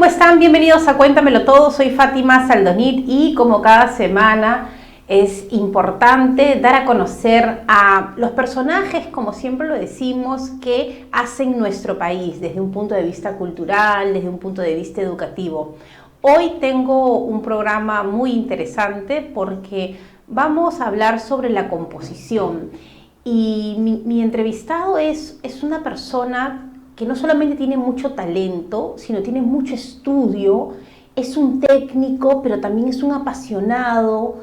están? Bienvenidos a Cuéntamelo Todo, soy Fátima Saldonit y como cada semana es importante dar a conocer a los personajes, como siempre lo decimos, que hacen nuestro país desde un punto de vista cultural, desde un punto de vista educativo. Hoy tengo un programa muy interesante porque vamos a hablar sobre la composición y mi entrevistado es una persona que no solamente tiene mucho talento, sino tiene mucho estudio, es un técnico, pero también es un apasionado,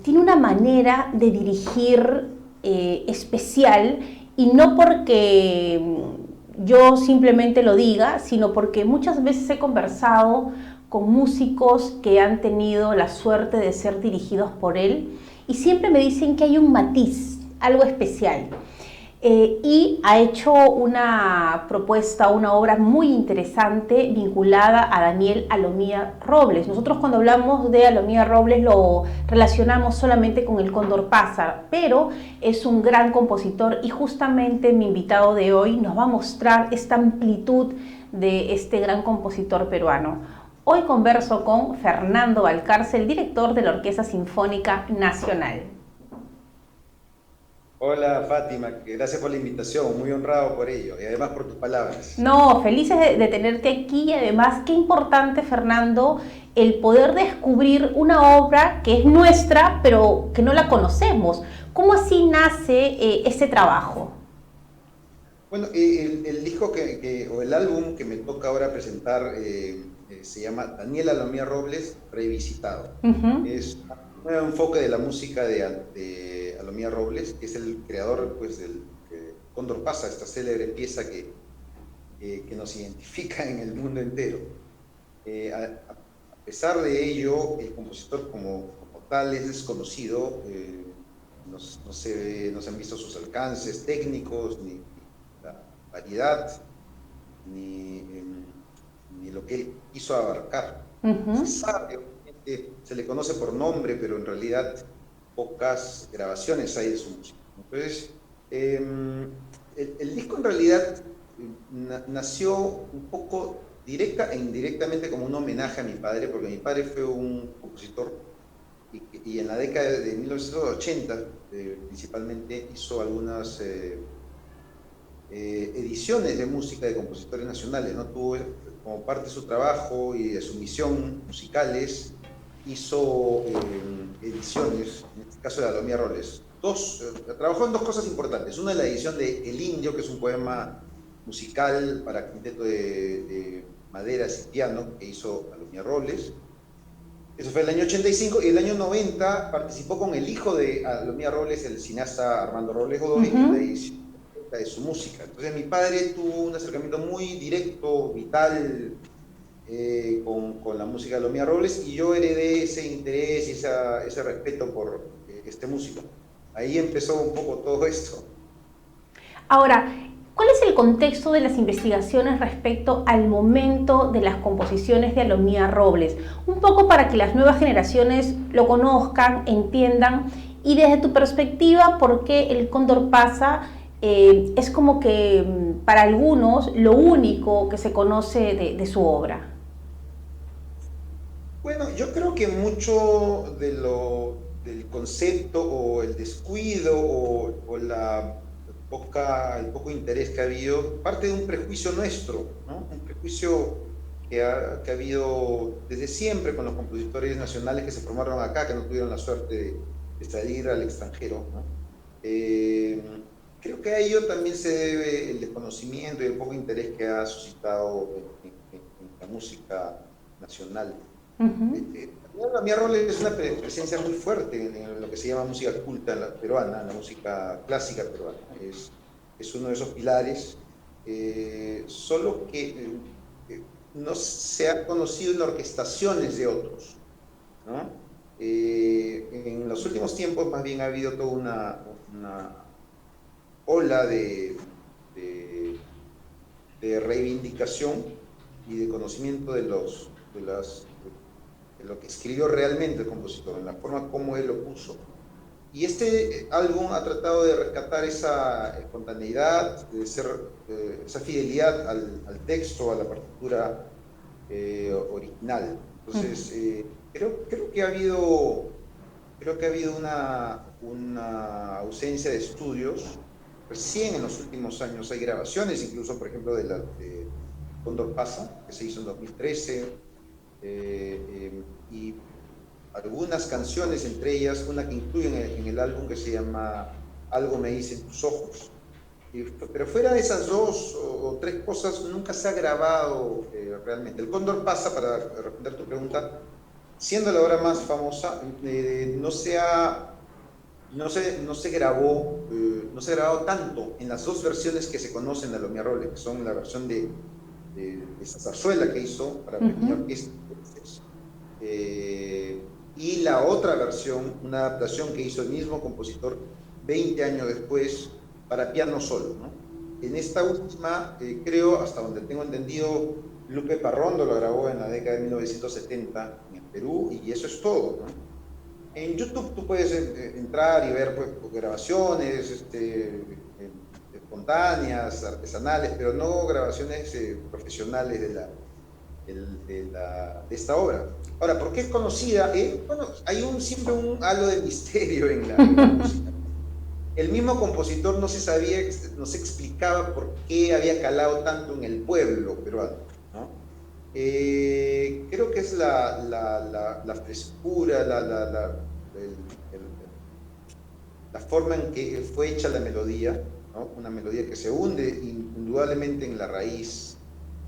tiene una manera de dirigir especial, y no porque yo simplemente lo diga, sino porque muchas veces he conversado con músicos que han tenido la suerte de ser dirigidos por él y siempre me dicen que hay un matiz, algo especial. Y ha hecho una propuesta, una obra muy interesante vinculada a Daniel Alomía Robles. Nosotros cuando hablamos de Alomía Robles lo relacionamos solamente con El Cóndor Pasa, pero es un gran compositor y justamente mi invitado de hoy nos va a mostrar esta amplitud de este gran compositor peruano. Hoy converso con Fernando Valcárcel, director de la Orquesta Sinfónica Nacional. Hola Fátima, gracias por la invitación, muy honrado por ello y además por tus palabras. No, felices de tenerte aquí y además qué importante, Fernando, el poder descubrir una obra que es nuestra pero que no la conocemos. ¿Cómo así nace este trabajo? Bueno, el disco o el álbum que me toca ahora presentar se llama Daniel Alomía Robles Revisitado. Es un nuevo enfoque de la música de Alomía Robles, que es el creador pues, del Cóndor Pasa, esta célebre pieza que nos identifica en el mundo entero. A pesar de ello, el compositor como tal es desconocido, no se han visto sus alcances técnicos, ni la variedad, ni lo que él quiso abarcar. Se sabe, obviamente, se le conoce por nombre, pero en realidad pocas grabaciones hay de su música. Entonces, el disco en realidad nació un poco directa e indirectamente como un homenaje a mi padre, porque mi padre fue un compositor y en la década de 1980 principalmente hizo algunas ediciones de música de compositores nacionales, ¿no? Tuvo como parte de su trabajo y de su misión musicales, hizo ediciones, en este caso de Alomía Robles. Trabajó en dos cosas importantes. Una es la edición de El Indio, que es un poema musical para quinteto de maderas y piano que hizo Alomía Robles. Eso fue el año 85, y el año 90 participó con el hijo de Alomía Robles, el cineasta Armando Robles Godoy, en la edición de su música. Entonces mi padre tuvo un acercamiento muy directo, vital, con la música de Alomía Robles, y yo heredé ese interés y ese respeto por este músico. Ahí empezó un poco todo esto. Ahora, ¿cuál es el contexto de las investigaciones respecto al momento de las composiciones de Alomía Robles? Un poco para que las nuevas generaciones lo conozcan, entiendan, y desde tu perspectiva, ¿por qué El Cóndor Pasa es como que para algunos lo único que se conoce de su obra? Bueno, yo creo que mucho del concepto o el descuido o el poco interés que ha habido parte de un prejuicio nuestro, ¿no? Un prejuicio que ha habido desde siempre con los compositores nacionales que se formaron acá, que no tuvieron la suerte de salir al extranjero, ¿no? Creo que a ello también se debe el desconocimiento y el poco interés que ha suscitado en la música nacional. Alomía Robles es una presencia muy fuerte en lo que se llama música culta peruana, la música clásica peruana. Es uno de esos pilares, solo que no se ha conocido en orquestaciones de otros, ¿no? En los últimos tiempos más bien ha habido toda una ola de reivindicación y de conocimiento de lo que escribió realmente el compositor, en la forma como él lo puso. Y este álbum ha tratado de rescatar esa espontaneidad, esa fidelidad al texto, a la partitura original. Entonces, creo que ha habido, una ausencia de estudios. Recién en los últimos años hay grabaciones, incluso, por ejemplo, de Cóndor Pasa, que se hizo en 2013, y algunas canciones, entre ellas una que incluyen en el álbum que se llama Algo me dicen tus ojos. Pero fuera de esas dos o tres cosas, nunca se ha grabado realmente. El Cóndor Pasa, para responder tu pregunta, siendo la obra más famosa, no se grabó, no se ha grabado tanto en las dos versiones que se conocen de Lomía Robles, que son la versión de esa zarzuela que hizo para pequeña orquesta, y la otra versión, una adaptación que hizo el mismo compositor 20 años después para piano solo, ¿no? En esta última, creo, hasta donde tengo entendido, Lupe Parrondo lo grabó en la década de 1970 en el Perú, y eso es todo, ¿no? En YouTube tú puedes entrar y ver, pues, grabaciones espontáneas, artesanales, pero no grabaciones profesionales de esta obra. Ahora, ¿por qué es conocida? Bueno, hay siempre un halo de misterio en la música. El mismo compositor no se explicaba por qué había calado tanto en el pueblo peruano, ¿no? Creo que es la frescura, la forma en que fue hecha la melodía, ¿no? Una melodía que se hunde indudablemente en la raíz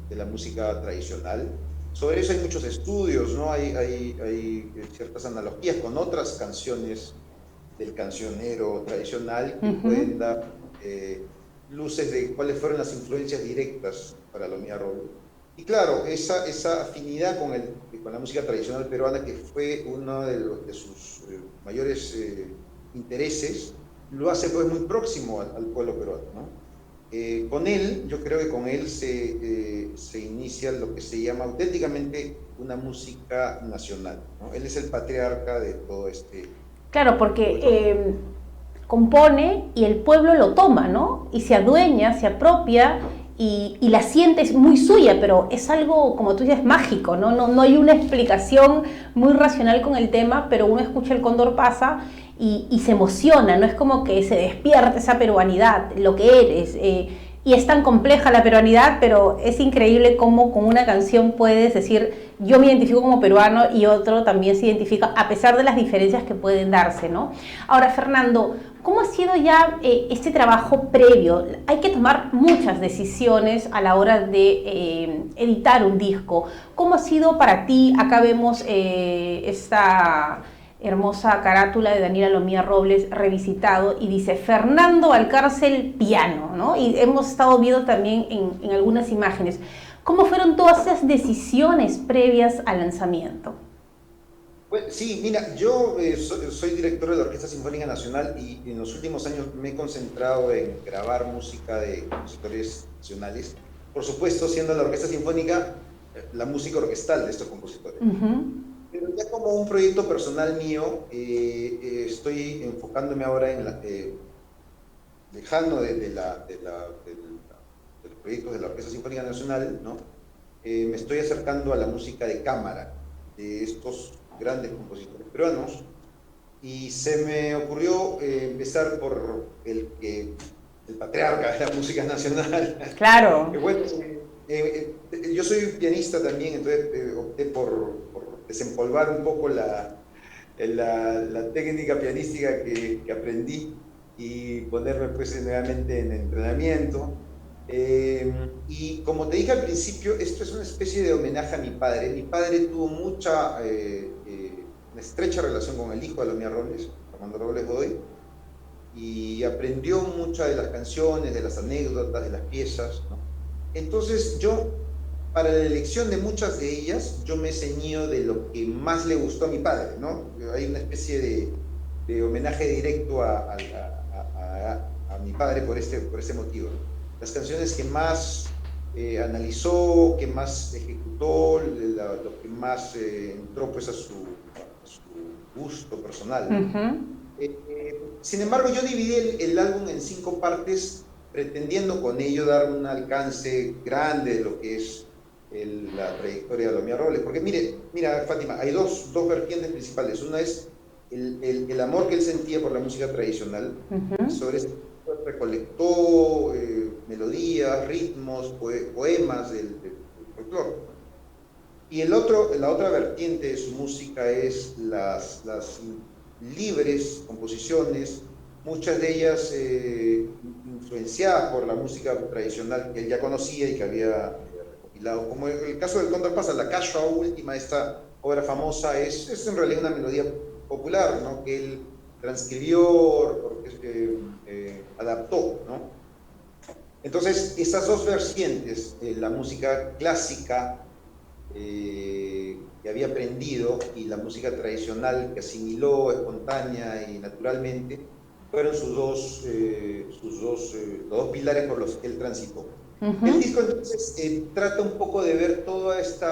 de la música tradicional. Sobre eso hay muchos estudios, ¿no? Hay ciertas analogías con otras canciones del cancionero tradicional que pueden dar luces de cuáles fueron las influencias directas para Lomía Robles. Y claro, esa afinidad con la música tradicional peruana, que fue uno de sus mayores intereses, lo hace pues muy próximo al pueblo peruano, ¿no? Yo creo que con él se inicia lo que se llama auténticamente una música nacional, ¿no? Él es el patriarca de todo este... Claro, porque compone y el pueblo lo toma, ¿no? Y se adueña, se apropia y la siente muy suya, pero es algo, como tú dices, mágico, ¿no? No hay una explicación muy racional con el tema, pero uno escucha el Cóndor Pasa y se emociona, ¿no? Es como que se despierta esa peruanidad, lo que eres. Y es tan compleja la peruanidad, pero es increíble cómo con una canción puedes decir, yo me identifico como peruano y otro también se identifica, a pesar de las diferencias que pueden darse, ¿no? Ahora, Fernando, ¿cómo ha sido ya este trabajo previo? Hay que tomar muchas decisiones a la hora de editar un disco. ¿Cómo ha sido para ti? Acá vemos esta hermosa carátula de Daniela Lomía Robles revisitado y dice Fernando Valcárcel piano, ¿no? Y hemos estado viendo también en algunas imágenes. ¿Cómo fueron todas esas decisiones previas al lanzamiento? Pues, sí, mira, yo soy director de la Orquesta Sinfónica Nacional y en los últimos años me he concentrado en grabar música de compositores nacionales. Por supuesto, siendo la Orquesta Sinfónica, la música orquestal de estos compositores. Pero ya como un proyecto personal mío, estoy enfocándome ahora lejano de los proyectos de la Orquesta Sinfónica Nacional, ¿no? Me estoy acercando a la música de cámara de estos grandes compositores peruanos, y se me ocurrió empezar por el patriarca de la música nacional. Claro. Bueno, yo soy pianista también, entonces opté por desempolvar un poco la técnica pianística que aprendí y ponerme pues nuevamente en entrenamiento. Y como te dije al principio, esto es una especie de homenaje a mi padre. Mi padre tuvo una estrecha relación con el hijo de Lomía Robles, Armando Robles Godoy, y aprendió muchas de las canciones, de las anécdotas, de las piezas, ¿no? Entonces yo, para la elección de muchas de ellas, yo me he ceñido de lo que más le gustó a mi padre, ¿no? Hay una especie de homenaje directo a mi padre por este motivo. Las canciones que más analizó, que más ejecutó, lo que más entró pues a su gusto personal. Sin embargo, yo dividí el álbum en 5 partes, pretendiendo con ello dar un alcance grande de lo que es la trayectoria de Alomía Robles. Porque mira, Fátima, hay dos vertientes principales. Una es el amor que él sentía por la música tradicional, y sobre eso recolectó melodías, ritmos, poemas del folclore. Y la otra vertiente de su música es las libres composiciones, muchas de ellas influenciadas por la música tradicional que él ya conocía y que había recopilado, como el caso del Cóndor Pasa. La Cachua última, esta obra famosa, es en realidad una melodía popular, ¿no?, que él transcribió, adaptó, ¿no? Entonces, esas dos vertientes, la música clásica que había aprendido y la música tradicional que asimiló espontánea y naturalmente, fueron los dos pilares por los que él transitó. El disco entonces trata un poco de ver todo este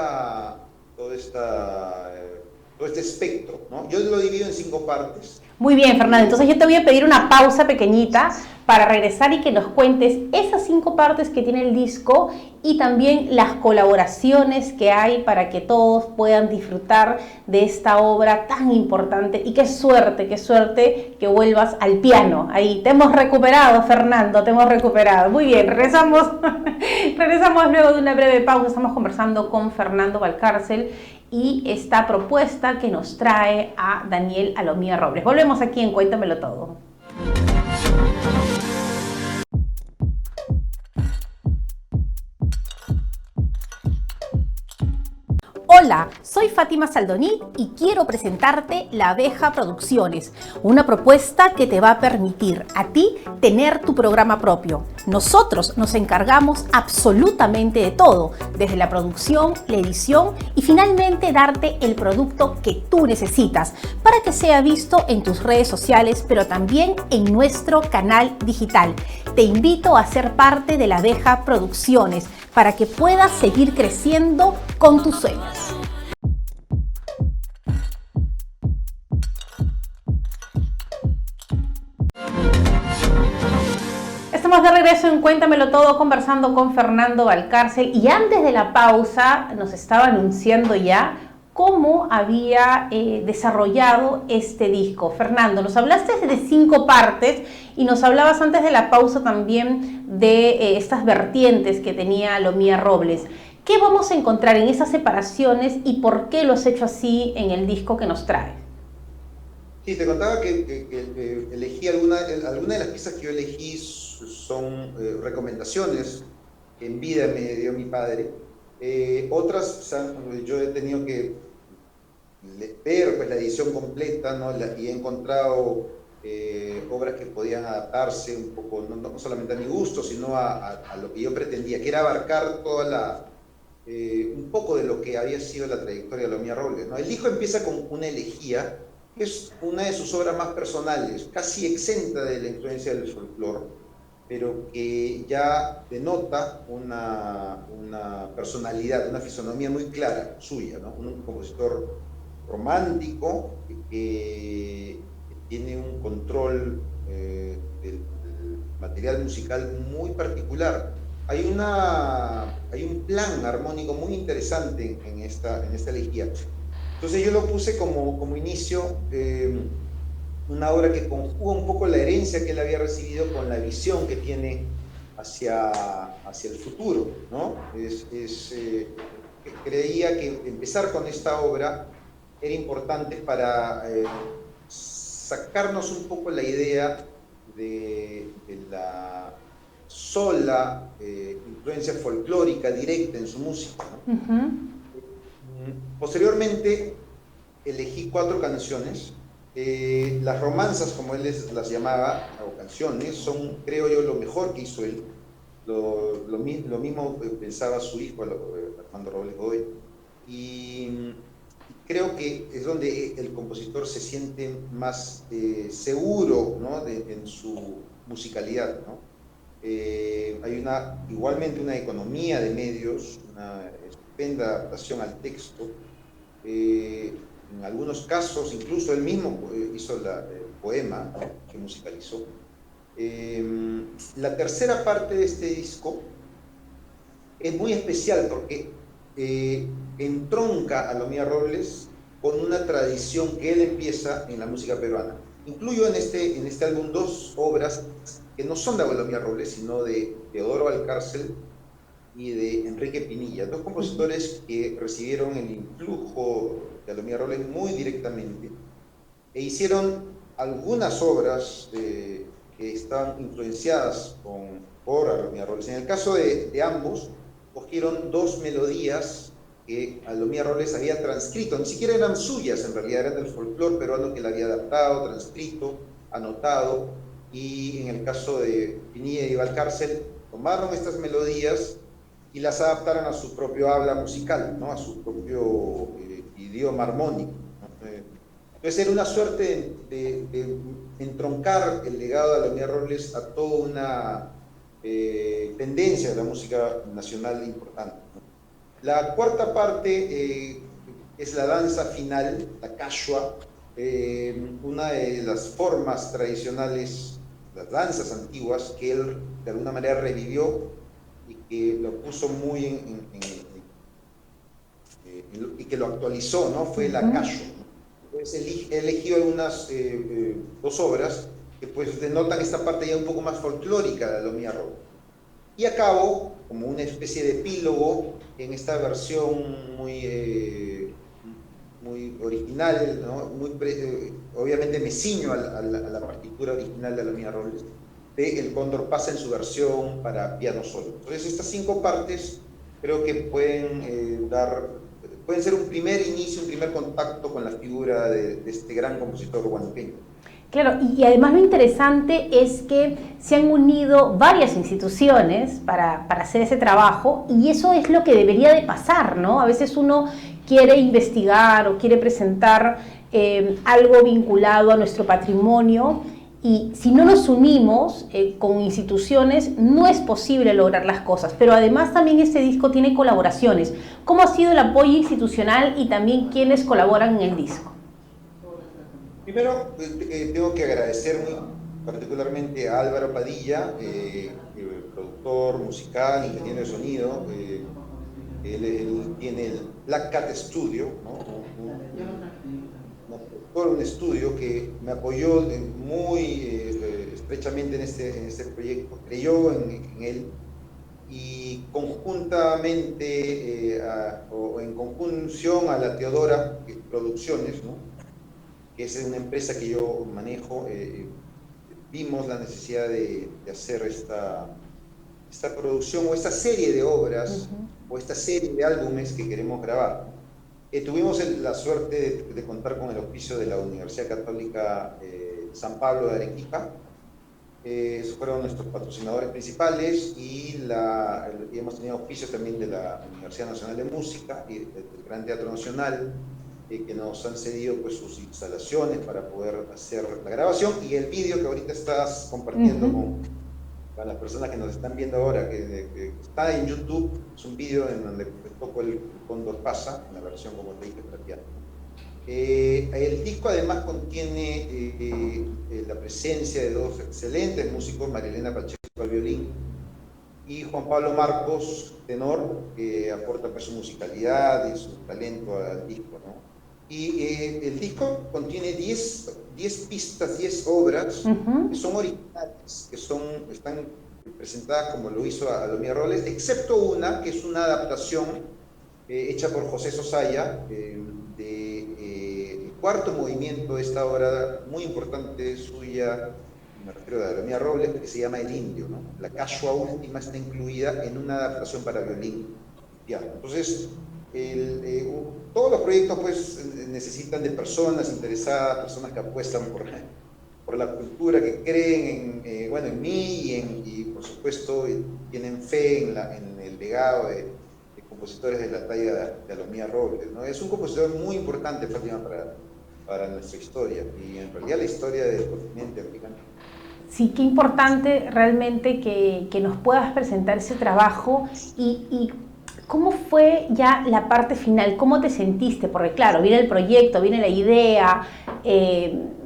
espectro, ¿no? Yo lo divido en 5 partes. Muy bien, Fernando. Entonces yo te voy a pedir una pausa pequeñita para regresar y que nos cuentes esas 5 partes que tiene el disco y también las colaboraciones que hay para que todos puedan disfrutar de esta obra tan importante. Y qué suerte que vuelvas al piano. Ahí, te hemos recuperado, Fernando, te hemos recuperado. Muy bien, regresamos luego de una breve pausa. Estamos conversando con Fernando Valcárcel y esta propuesta que nos trae a Daniel Alomía Robles. Volvemos aquí en Cuéntamelo Todo. Hola, soy Fátima Saldonit y quiero presentarte La Abeja Producciones, una propuesta que te va a permitir a ti tener tu programa propio. Nosotros nos encargamos absolutamente de todo, desde la producción, la edición y finalmente darte el producto que tú necesitas para que sea visto en tus redes sociales, pero también en nuestro canal digital. Te invito a ser parte de La Abeja Producciones para que puedas seguir creciendo con tus sueños. Estamos de regreso en Cuéntamelo Todo, conversando con Fernando Valcárcel, y antes de la pausa nos estaba anunciando ya cómo había desarrollado este disco. Fernando, nos hablaste de 5 partes y nos hablabas antes de la pausa también de estas vertientes que tenía Alomía Robles. ¿Qué vamos a encontrar en esas separaciones y por qué lo has hecho así en el disco que nos traes? Sí, te contaba que elegí alguna de las piezas que yo elegí son recomendaciones que en vida me dio mi padre. Otras, yo he tenido que ver pues la edición completa, ¿no? Y he encontrado obras que podían adaptarse un poco, no solamente a mi gusto, sino a lo que yo pretendía, que era abarcar un poco de lo que había sido la trayectoria de Alomía Robles, ¿no? El disco empieza con una elegía, que es una de sus obras más personales, casi exenta de la influencia del folclore, pero que ya denota una personalidad, una fisonomía muy clara suya, ¿no? Un compositor romántico que tiene un control del material musical muy particular. Hay un plan armónico muy interesante en esta elegía. Entonces yo lo puse como inicio, una obra que conjuga un poco la herencia que él había recibido con la visión que tiene hacia el futuro, ¿no? Creía que empezar con esta obra era importante para sacarnos un poco la idea de la sola influencia folclórica directa en su música, ¿no? Posteriormente elegí 4 canciones. Las romanzas, como él las llamaba, o canciones, son, creo yo, lo mejor que hizo él. Lo mismo pensaba su hijo, Armando Robles Godoy. Y creo que es donde el compositor se siente más seguro, ¿no? En su musicalidad, ¿no? Hay igualmente una economía de medios, una estupenda adaptación al texto. En algunos casos, incluso él mismo hizo el poema, ¿no?, que musicalizó. La tercera parte de este disco es muy especial porque entronca a Lomía Robles con una tradición que él empieza en la música peruana. Incluyo en este álbum dos obras que no son de Lomía Robles, sino de Teodoro Valcárcel y de Enrique Pinilla, dos compositores que recibieron el influjo de Lomía Robles muy directamente e hicieron algunas obras que estaban influenciadas por Lomía Robles. En el caso de ambos, cogieron dos melodías que Lomía Robles había transcrito, ni siquiera eran suyas, en realidad eran del folclore peruano que él había adaptado, transcrito, anotado, y en el caso de Pinilla y Valcárcel, tomaron estas melodías y las adaptaron a su propio habla musical, ¿no? A su propio idioma armónico, ¿no? Entonces era una suerte de entroncar el legado de Lomía Robles a toda una tendencia de la música nacional importante, ¿no? La cuarta parte es la danza final, la cachua, una de las formas tradicionales, las danzas antiguas, que él de alguna manera revivió y que lo puso muy y que lo actualizó, ¿no? Fue la cachua. Entonces he elegido algunas dos obras que pues denotan esta parte ya un poco más folclórica de Lomía Robles. Y acabo como una especie de epílogo en esta versión muy original, ¿no? Obviamente me ciño a la partitura original de Lomía Robles, de El Cóndor pasa en su versión para piano solo. Entonces estas 5 partes creo que pueden ser un primer inicio, un primer contacto con la figura de este gran compositor huancaíno. Claro, y además lo interesante es que se han unido varias instituciones para hacer ese trabajo, y eso es lo que debería de pasar, ¿no? A veces uno quiere investigar o quiere presentar algo vinculado a nuestro patrimonio, y si no nos unimos con instituciones no es posible lograr las cosas. Pero además también este disco tiene colaboraciones. ¿Cómo ha sido el apoyo institucional y también quiénes colaboran en el disco? Primero, tengo que agradecer muy particularmente a Álvaro Padilla, productor musical, ingeniero de sonido. Él tiene el Black Cat Studio, ¿no? Un estudio que me apoyó muy estrechamente en este proyecto, creyó en él, y conjuntamente o en conjunción a la Teodora Producciones, ¿no? Que es una empresa que yo manejo, vimos la necesidad de hacer esta producción o esta serie de obras o esta serie de álbumes que queremos grabar. Tuvimos la suerte de contar con el auspicio de la Universidad Católica San Pablo de Arequipa. Esos fueron nuestros patrocinadores principales, y hemos tenido auspicio también de la Universidad Nacional de Música y del Gran Teatro Nacional, que nos han cedido pues sus instalaciones para poder hacer la grabación, y el vídeo que ahorita estás compartiendo con las personas que nos están viendo ahora, que está en YouTube. Es un vídeo en donde toco el Cóndor pasa, en la versión, como te dije, para piano. El disco además contiene la presencia de dos excelentes músicos, Marilena Pacheco al violín y Juan Pablo Marcos, tenor, que aporta pues su musicalidad y su talento al disco, ¿no? Y el disco contiene 10 pistas, 10 obras que son originales, que están presentadas como lo hizo Lomía Robles, excepto una que es una adaptación hecha por José Sosaya del cuarto movimiento de esta obra muy importante suya, me refiero a Lomía Robles, que se llama El Indio, ¿no? La cachua última está incluida en una adaptación para violín y piano. Entonces, todos los proyectos pues necesitan de personas interesadas, personas que apuestan por la cultura, que creen en mí y por supuesto tienen fe en el legado de compositores de la talla de Lomía Robles, ¿no? Es un compositor muy importante, Fátima, para nuestra historia y en realidad la historia del continente africano. Sí, qué importante realmente que nos puedas presentar ese trabajo. Y ¿cómo fue ya la parte final? ¿Cómo te sentiste? Porque claro, viene el proyecto, viene la idea,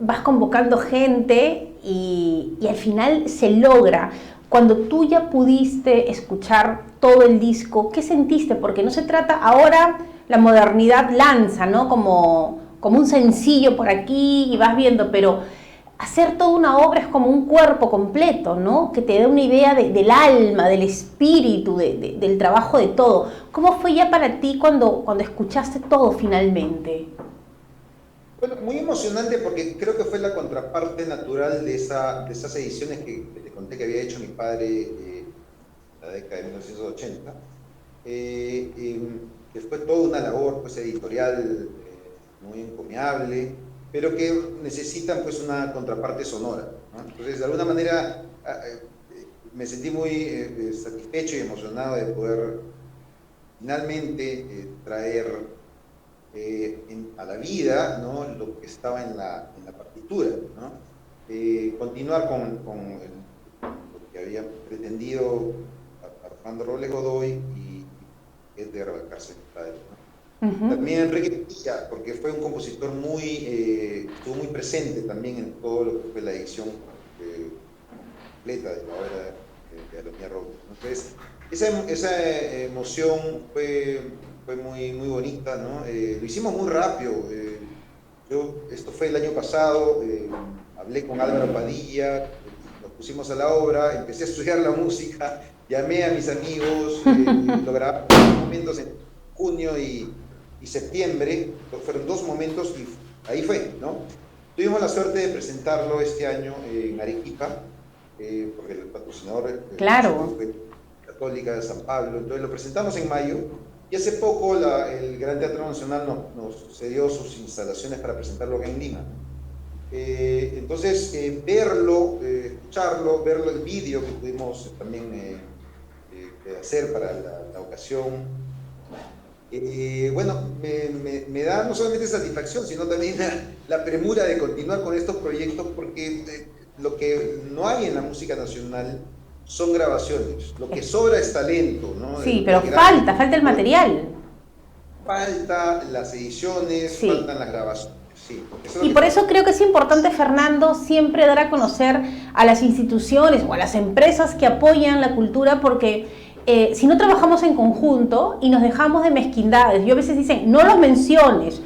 vas convocando gente y al final se logra. cuando tú ya pudiste escuchar todo el disco, ¿qué sentiste? Porque no se trata, ahora la modernidad lanza, ¿no? Como un sencillo por aquí y vas viendo, pero hacer toda una obra es como un cuerpo completo, ¿no? Que te dé una idea del alma, del espíritu, del trabajo de todo. ¿Cómo fue ya para ti cuando escuchaste todo finalmente? Bueno, muy emocionante porque creo que fue la contraparte natural de esas ediciones que te conté que había hecho mi padre en la década de 1980, que fue toda una labor pues, editorial muy encomiable, pero que necesitan pues, una contraparte sonora, ¿no? Entonces, de alguna manera, me sentí muy satisfecho y emocionado de poder finalmente traer a la vida, ¿no? Lo que estaba en la partitura, ¿no? Continuar lo que había pretendido Armando Robles Godoy y Edgar Valcárcel, mi padre, ¿no? También Enrique Pilla, porque fue un compositor estuvo muy presente también en todo lo que fue la edición completa de la obra de Alomía Robles, ¿no? Entonces, esa emoción fue muy bonita, ¿no? Lo hicimos muy rápido. Esto fue el año pasado, hablé con Álvaro Padilla, nos pusimos a la obra, empecé a estudiar la música, llamé a mis amigos, lo grabamos en momentos en junio y septiembre, fueron 2 momentos y ahí fue, ¿no? Tuvimos la suerte de presentarlo este año en Arequipa, porque el patrocinador Claro. fue Católica de San Pablo, entonces lo presentamos en mayo y hace poco el Gran Teatro Nacional nos cedió sus instalaciones para presentarlo acá en Lima. Entonces, verlo, escucharlo, verlo el vídeo que pudimos también hacer para la ocasión, bueno, me da no solamente satisfacción, sino también la premura de continuar con estos proyectos porque lo que no hay en la música nacional son grabaciones, lo que sobra es talento, ¿no? Sí, pero falta el material. Falta las ediciones, Sí. faltan las grabaciones. Sí, y por eso creo que es importante, Fernando, siempre dar a conocer a las instituciones o a las empresas que apoyan la cultura, porque si no trabajamos en conjunto y nos dejamos de mezquindades, yo a veces dicen, no los menciones,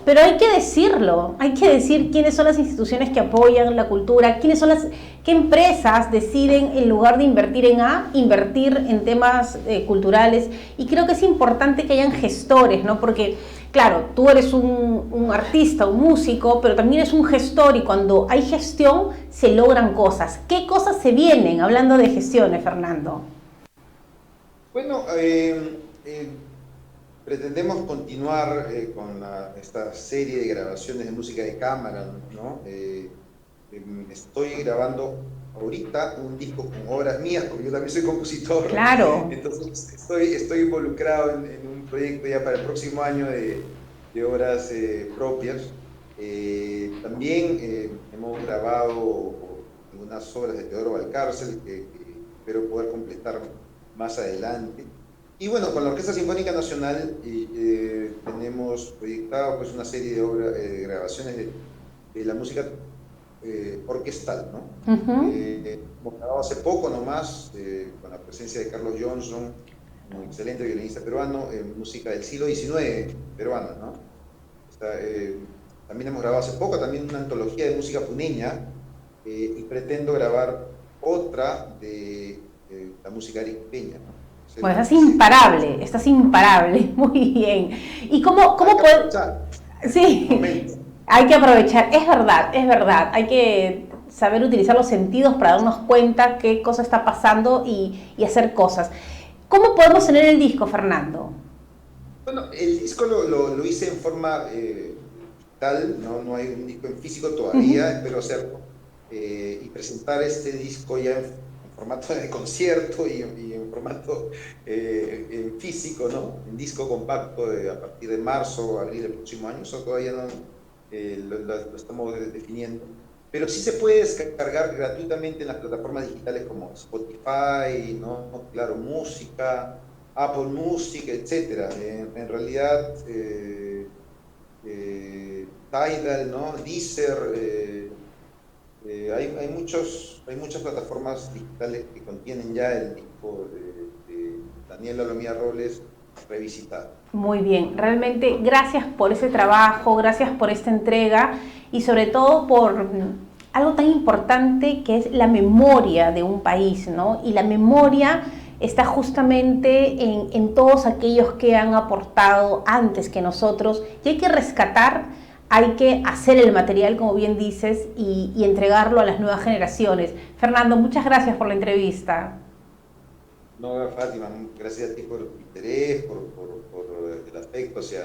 pero hay que decirlo, hay que decir quiénes son las instituciones que apoyan la cultura, qué empresas deciden en lugar de invertir en invertir en temas culturales, y creo que es importante que hayan gestores, ¿no? Porque claro, tú eres un artista, un músico, pero también eres un gestor, y cuando hay gestión se logran cosas. ¿Qué cosas se vienen hablando de gestiones, Fernando? Bueno, pretendemos continuar con esta serie de grabaciones de música de cámara, ¿no? Estoy grabando ahorita un disco con obras mías, porque yo también soy compositor. Claro. Entonces estoy involucrado en un proyecto ya para el próximo año de obras propias. También hemos grabado algunas obras de Teodoro Valcárcel que espero poder completar más adelante. Y bueno, con la Orquesta Sinfónica Nacional tenemos proyectado pues, una serie de grabaciones de la música orquestal, ¿no? Hemos grabado hace poco nomás, con la presencia de Carlos Johnson, un excelente violinista peruano, música del siglo XIX peruana, ¿no? También hemos grabado hace poco también una antología de música puneña, y pretendo grabar otra de la música arequipeña, ¿no? Bueno, estás imparable, muy bien. ¿Y cómo puedes...? Sí, hay que aprovechar, es verdad, hay que saber utilizar los sentidos para darnos cuenta qué cosa está pasando y hacer cosas. ¿Cómo podemos tener el disco, Fernando? Bueno, el disco lo hice en forma digital, no hay un disco en físico todavía, espero hacerlo, y presentar este disco ya en formato de concierto y en formato en físico, ¿no? En disco compacto a partir de marzo, abril del próximo año. Eso todavía no lo estamos definiendo. Pero sí se puede descargar gratuitamente en las plataformas digitales como Spotify, ¿no? Claro, Música, Apple Music, etc. En realidad, Tidal, ¿no? Deezer, Hay muchas plataformas digitales que contienen ya el disco de Daniel Alomía Robles revisitado. Muy bien, realmente gracias por ese trabajo, gracias por esta entrega y sobre todo por algo tan importante que es la memoria de un país, ¿no? Y la memoria está justamente en todos aquellos que han aportado antes que nosotros y hay que rescatar, hay que hacer el material, como bien dices, y entregarlo a las nuevas generaciones. Fernando, muchas gracias por la entrevista. No, Fátima, gracias a ti por tu interés, por el afecto hacia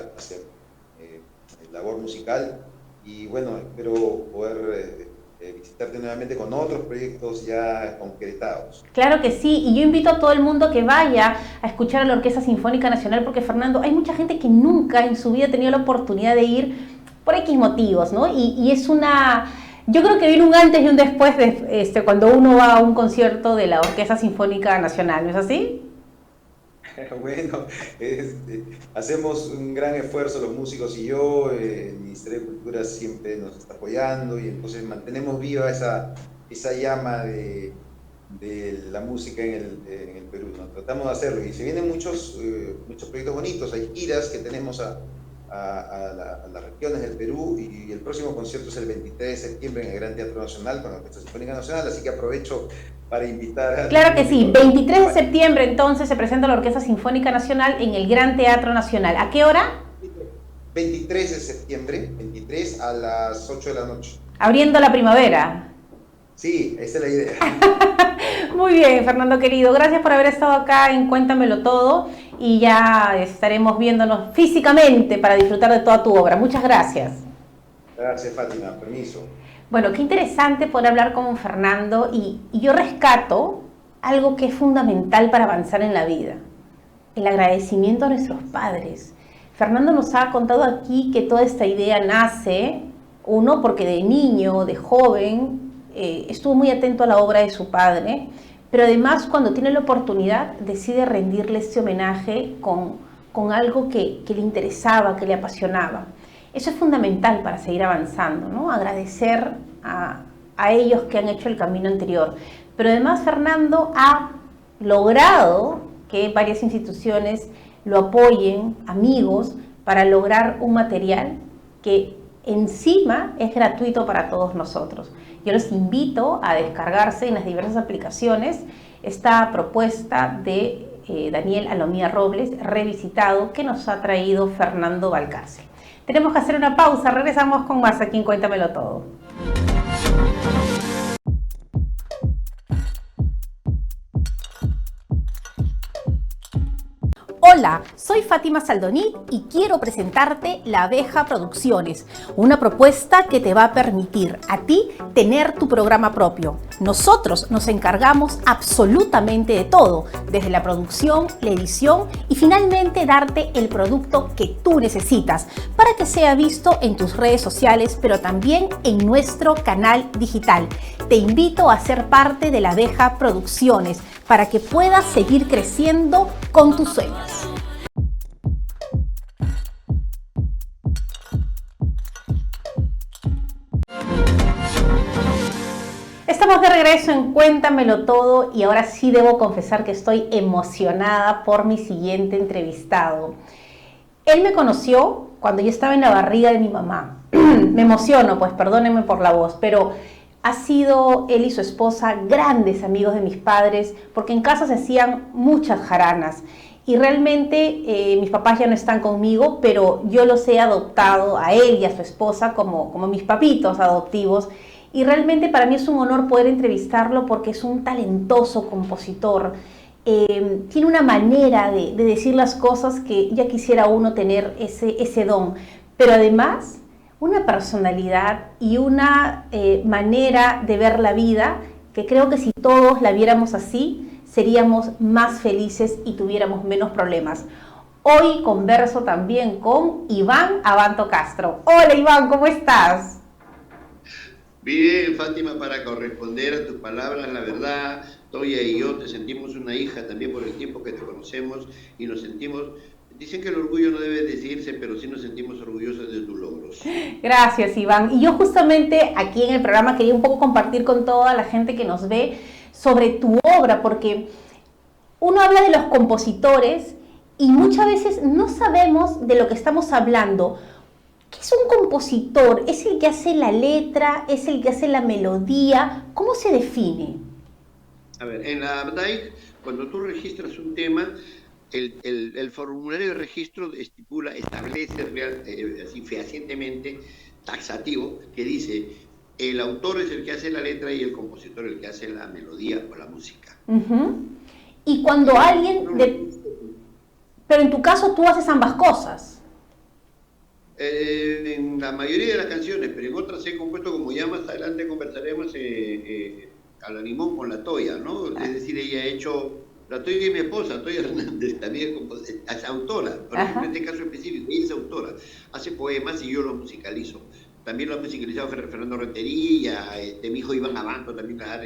la labor musical y bueno, espero poder visitarte nuevamente con otros proyectos ya concretados. Claro que sí, y yo invito a todo el mundo que vaya a escuchar a la Orquesta Sinfónica Nacional porque, Fernando, hay mucha gente que nunca en su vida ha tenido la oportunidad de ir por X motivos, ¿no? Y es una... Yo creo que viene un antes y un después de cuando uno va a un concierto de la Orquesta Sinfónica Nacional, ¿no es así? Bueno, hacemos un gran esfuerzo los músicos y yo, el Ministerio de Cultura siempre nos está apoyando y entonces mantenemos viva esa llama de la música en el Perú, ¿no? Tratamos de hacerlo y se vienen muchos proyectos bonitos, hay giras que tenemos a las regiones del Perú y el próximo concierto es el 23 de septiembre en el Gran Teatro Nacional con la Orquesta Sinfónica Nacional, así que aprovecho para invitar a... Claro que sí, 23 de septiembre entonces se presenta la Orquesta Sinfónica Nacional en el Gran Teatro Nacional. ¿A qué hora? 23 de septiembre, 23 a las 8 de la noche. Abriendo la primavera. Sí, esa es la idea. Muy bien, Fernando querido, gracias por haber estado acá en Cuéntamelo Todo y ya estaremos viéndonos físicamente para disfrutar de toda tu obra. Muchas gracias. Gracias, Fátima, permiso. Bueno, qué interesante poder hablar con Fernando y yo rescato algo que es fundamental para avanzar en la vida, el agradecimiento a nuestros padres. Fernando nos ha contado aquí que toda esta idea nace, uno, porque de niño, de joven, estuvo muy atento a la obra de su padre, pero además cuando tiene la oportunidad decide rendirle este homenaje con algo que le interesaba, que le apasionaba. Eso es fundamental para seguir avanzando, ¿no? Agradecer a ellos que han hecho el camino anterior. Pero además Fernando ha logrado que varias instituciones lo apoyen, amigos, para lograr un material que encima es gratuito para todos nosotros. Yo los invito a descargarse en las diversas aplicaciones esta propuesta de Daniel Alomía Robles, revisitado, que nos ha traído Fernando Valcárcel. Tenemos que hacer una pausa, regresamos con más aquí en Cuéntamelo Todo. Hola, soy Fátima Saldonit y quiero presentarte La Abeja Producciones, una propuesta que te va a permitir a ti tener tu programa propio. Nosotros nos encargamos absolutamente de todo, desde la producción, la edición y finalmente darte el producto que tú necesitas para que sea visto en tus redes sociales, pero también en nuestro canal digital. Te invito a ser parte de La Abeja Producciones para que puedas seguir creciendo con tus sueños. Estamos de regreso en Cuéntamelo Todo y ahora sí debo confesar que estoy emocionada por mi siguiente entrevistado. Él me conoció cuando yo estaba en la barriga de mi mamá. Me emociono, pues perdónenme por la voz, pero ha sido él y su esposa grandes amigos de mis padres porque en casa se hacían muchas jaranas y realmente mis papás ya no están conmigo, pero yo los he adoptado a él y a su esposa como mis papitos adoptivos. Y realmente para mí es un honor poder entrevistarlo porque es un talentoso compositor. Tiene una manera de decir las cosas que ya quisiera uno tener ese don. Pero además, una personalidad y una manera de ver la vida que creo que si todos la viéramos así, seríamos más felices y tuviéramos menos problemas. Hoy converso también con Iván Abanto Castro. Hola Iván, ¿cómo estás? Bien, Fátima, para corresponder a tus palabras, la verdad, Toya y yo te sentimos una hija también por el tiempo que te conocemos y nos sentimos Dicen que el orgullo no debe decirse, pero sí nos sentimos orgullosos de tus logros. Gracias, Iván. Y yo justamente aquí en el programa quería un poco compartir con toda la gente que nos ve sobre tu obra, porque uno habla de los compositores y muchas veces no sabemos de lo que estamos hablando. ¿Qué es un compositor? ¿Es el que hace la letra? ¿Es el que hace la melodía? ¿Cómo se define? A ver, en la ABDAIC, cuando tú registras un tema, el formulario de registro establece así fehacientemente, taxativo, que dice, el autor es el que hace la letra y el compositor el que hace la melodía o la música. Y cuando alguien... Pero en tu caso tú haces ambas cosas. En la mayoría de las canciones, pero en otras he compuesto, como ya más adelante conversaremos, a la limón con la Toya, ¿no? Es decir, ella ha hecho... La Toya y mi esposa, Toya Hernández, también es autora, por ejemplo, en este caso específico, ella es autora, hace poemas y yo los musicalizo. También lo ha musicalizado Fernando Rentería, mi hijo Iván Abanto también ha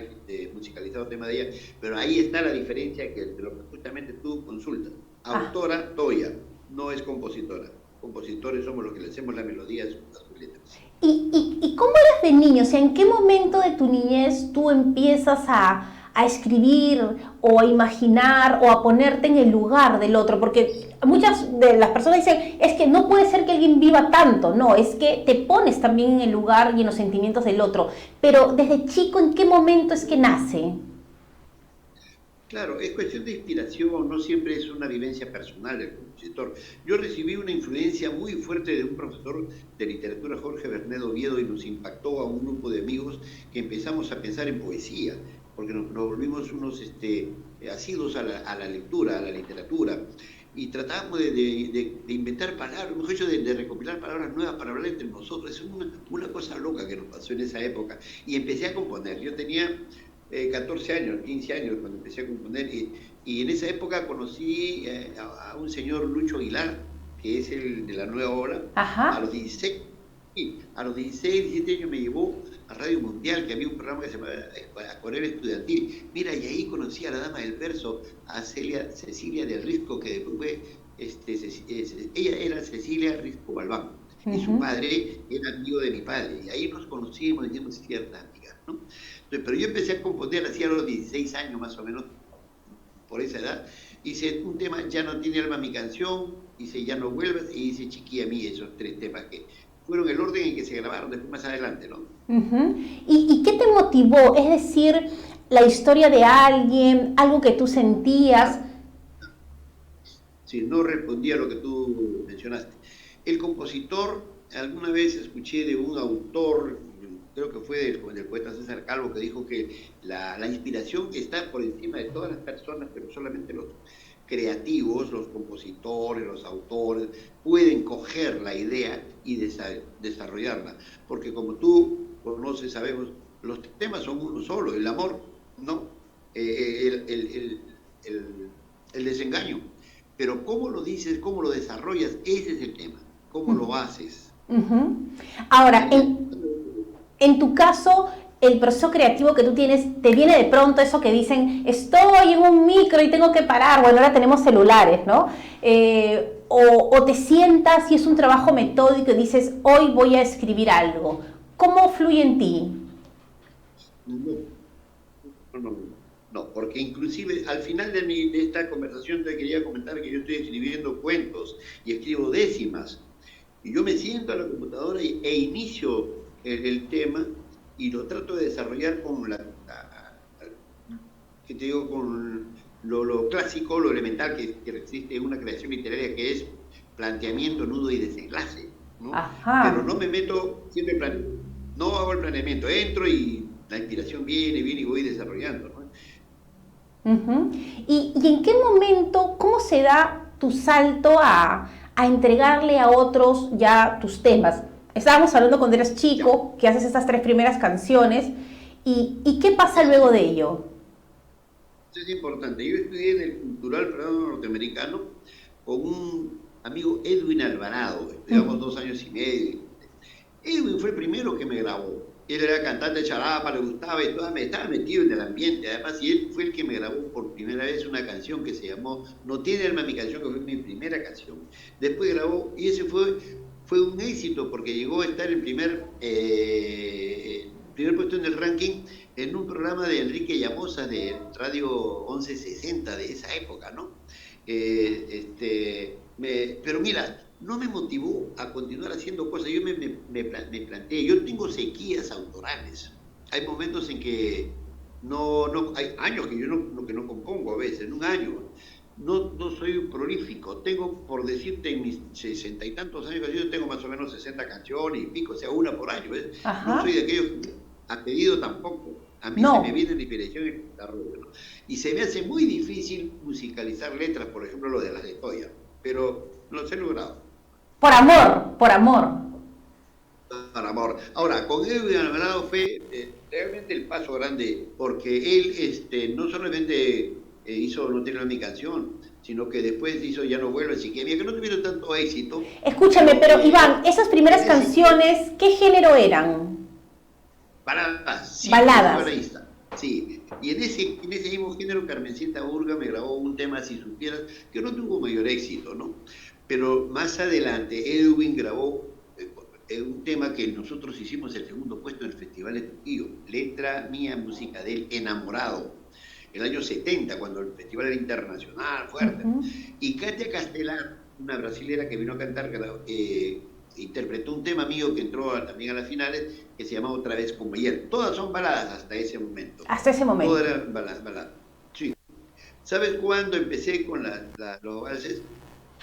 musicalizado tema de ella, pero ahí está la diferencia de lo que justamente tú consultas. Autora, Toya, no es compositora. Compositores somos los que le hacemos la melodía a sus letras. ¿Y cómo eras de niño? O sea, ¿en qué momento de tu niñez tú empiezas a escribir o a imaginar o a ponerte en el lugar del otro? Porque muchas de las personas dicen, es que no puede ser que alguien viva tanto. No, es que te pones también en el lugar y en los sentimientos del otro. Pero desde chico, ¿en qué momento es que nace? Claro, es cuestión de inspiración, no siempre es una vivencia personal del compositor. Yo recibí una influencia muy fuerte de un profesor de literatura, Jorge Bernet Oviedo, y nos impactó a un grupo de amigos que empezamos a pensar en poesía, porque nos volvimos unos asiduos a la lectura, a la literatura, y tratábamos de inventar palabras, mejor dicho, de recopilar palabras nuevas para hablar entre nosotros. Es una cosa loca que nos pasó en esa época. Y empecé a componer. Yo tenía 14 años, 15 años cuando empecé a componer, y en esa época conocí a un señor Lucho Aguilar, que es el de la nueva ola. A los 16, 17 años me llevó a Radio Mundial, que había un programa que se llamaba Acuarela Estudiantil. Mira, y ahí conocí a la dama del verso, a Cecilia del Risco, que después fue, ella era Cecilia Risco Balbán, y su padre era amigo de mi padre, y ahí nos conocimos, teníamos ciertas amigas, ¿no? Entonces, pero yo empecé a componer así a los 16 años más o menos, por esa edad. Hice un tema, Ya no tiene alma mi canción, hice Ya no vuelvas, y hice Chiquilla mía, esos 3 temas que fueron el orden en que se grabaron después más adelante, ¿no? ¿Y qué te motivó? Es decir, la historia de alguien, algo que tú sentías. Sí, no respondía a lo que tú mencionaste. El compositor, alguna vez escuché de un autor, creo que fue del poeta César Calvo, que dijo que la inspiración está por encima de todas las personas, pero solamente los creativos, los compositores, los autores, pueden coger la idea y desarrollarla. Porque como tú conoces, sabemos, los temas son uno solo, el amor, ¿no? El desengaño. Pero cómo lo dices, cómo lo desarrollas, ese es el tema. ¿Cómo lo haces? Ahora, en tu caso, el proceso creativo que tú tienes, ¿te viene de pronto eso que dicen, estoy en un micro y tengo que parar? Bueno, ahora tenemos celulares, ¿no? O te sientas y es un trabajo metódico y dices, hoy voy a escribir algo. ¿Cómo fluye en ti? No, porque inclusive al final de esta conversación te quería comentar que yo estoy escribiendo cuentos y escribo décimas. Y yo me siento a la computadora e inicio el tema y lo trato de desarrollar con con lo clásico, lo elemental que existe en una creación literaria, que es planteamiento, nudo y desenlace, ¿no? Pero no me meto siempre no hago el planeamiento, entro y la inspiración viene y voy desarrollando, ¿no? ¿Y en qué momento, cómo se da tu salto a entregarle a otros ya tus temas? Estábamos hablando cuando eras chico, que haces estas 3 primeras canciones, ¿y qué pasa luego de ello? Eso es importante. Yo estudié en el Cultural Peruano Norteamericano con un amigo, Edwin Alvarado, estudiamos 2 años y medio. Edwin fue el primero que me grabó. Él era cantante de charapa, le gustaba y todo, me estaba metido en el ambiente. Además, y él fue el que me grabó por primera vez una canción que se llamó No tiene alma mi canción, que fue mi primera canción. Después grabó, y ese fue un éxito porque llegó a estar en primer puesto en el ranking en un programa de Enrique Llamosa de Radio 1160 de esa época, ¿no? Pero mira, no me motivó a continuar haciendo cosas. Yo me planteé, yo tengo sequías autorales. Hay momentos en que hay años que yo no compongo a veces, en un año. No soy prolífico. Tengo, por decirte, en mis 60 y tantos años, yo tengo más o menos 60 canciones y pico, o sea, una por año, ¿ves? No soy de aquellos a pedido tampoco. A mí se me viene la inspiración y el desarrollo, ¿no? Y se me hace muy difícil musicalizar letras, por ejemplo, lo de las de Toya, pero los he logrado. Por amor, por amor. Por amor. Ahora, con Edwin Alvarado fue realmente el paso grande, porque él no solamente hizo No tiene mi canción, sino que después hizo Ya no vuelve, así que no tuvieron tanto éxito. Escúchame, pero Iván, esas primeras canciones, ¿qué género eran? Baladas. Sí, baladas. Sí, y en ese mismo género Carmencita Urga me grabó un tema, Si supieras, que no tuvo mayor éxito, ¿no? Pero más adelante Edwin grabó un tema que nosotros hicimos el segundo puesto en el Festival de Trujillo, letra mía, música de él, Enamorado, el año 70, cuando el festival era internacional, fuerte. Y Katia Castelar, una brasilera que vino a cantar, interpretó un tema mío que entró también a las finales, que se llamaba Otra vez como ayer. Todas son baladas hasta ese momento. Hasta ese momento. Todas eran baladas. Sí. ¿Sabes cuándo empecé con los valses?